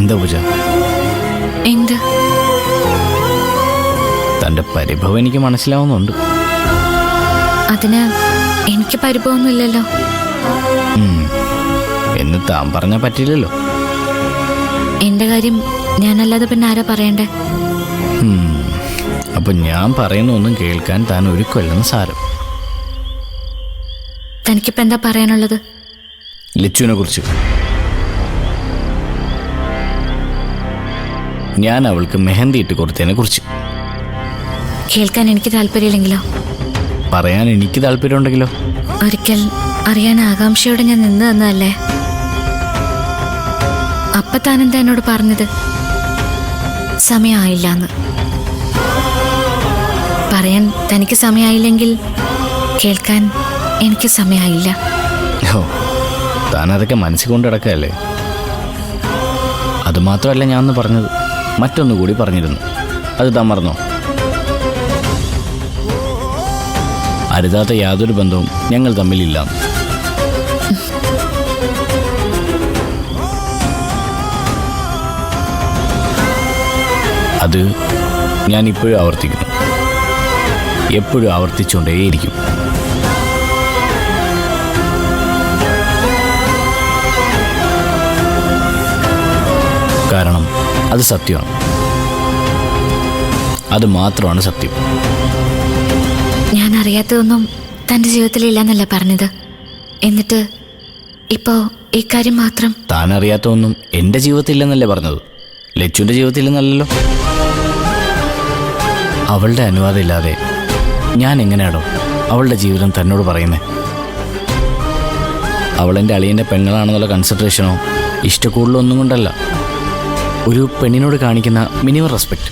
എന്താ പൂജ? എന്ത്? തന്റെ പരിഭവം എനിക്ക് മനസ്സിലാവുന്നുണ്ട്. അതിന് എനിക്ക് പരിഭവമൊന്നുമില്ലല്ലോ. എന്ന് താൻ പറഞ്ഞാൽ പറ്റില്ലല്ലോ. എന്റെ കാര്യം ഞാനല്ലാതെ പിന്നെ ആരാ പറയണ്ടേ? അപ്പൊ ഞാൻ പറയുന്ന ഒന്നും കേൾക്കാൻ താൻ ഒരുക്കല്ലെന്ന് സാരം. തനിക്കിപ്പോ എന്താ പറയാനുള്ളത്? ലച്ചുവിനെ കുറിച്ച്. ഞാൻ അവൾക്ക് മെഹന്തി ഇട്ട് കൊടുത്തതിനെ കുറിച്ച്. കേൾക്കാൻ എനിക്ക് താല്പര്യമില്ലെങ്കിലോ? പറയാൻ എനിക്ക് താല്പര്യമുണ്ടെങ്കിലോ? ഒരിക്കൽ അറിയാൻ ആകാംക്ഷയോടെ ഞാൻ നിന്ന് തന്നതല്ലേ? അപ്പൊ താനെന്താ എന്നോട് പറഞ്ഞത്? സമയമായില്ലാന്ന്. പറയാൻ തനിക്ക് സമയമായില്ലെങ്കിൽ കേൾക്കാൻ എനിക്ക് സമയമായില്ല. ഓ, താൻ അതൊക്കെ മനസ്സിൽ കൊണ്ട് കിടക്കല്ലേ. അതുമാത്രമല്ല ഞാൻ ഒന്ന് പറഞ്ഞത്, മറ്റൊന്നുകൂടി പറഞ്ഞിരുന്നു. അത് താൻ മറന്നോ? അരുതാത്ത യാതൊരു ബന്ധവും ഞങ്ങൾ തമ്മിലില്ല. അത് ഞാൻ ഇപ്പോഴും ആവർത്തിക്കുന്നു, എപ്പോഴും ആവർത്തിച്ചുകൊണ്ടേയിരിക്കും. കാരണം അത് സത്യമാണ്. അത് മാത്രമാണ് സത്യം. ഞാൻ അറിയാത്തതൊന്നും തന്റെ ജീവിതത്തിലില്ലെന്നല്ല പറഞ്ഞത്. എന്നിട്ട് ഇപ്പോ ഇക്കാര്യം മാത്രം. താൻ അറിയാത്തൊന്നും എൻ്റെ ജീവിതത്തിലെന്നല്ലേ പറഞ്ഞത്, ലച്ചുവിൻ്റെ ജീവിതത്തിലെന്നല്ലോ. അവളുടെ അനുവാദം ഇല്ലാതെ ഞാൻ എങ്ങനെയാണോ അവളുടെ ജീവിതം തന്നോട് പറയുന്നത്? അവളെൻ്റെ അളിയൻ്റെ പെങ്ങളാണെന്നുള്ള കൺസിഡറേഷനോ ഇഷ്ടക്കൂടുതലോ ഒന്നും കൊണ്ടല്ല. ഒരു പെണ്ണിനോട് കാണിക്കുന്ന മിനിമം റെസ്പെക്റ്റ്.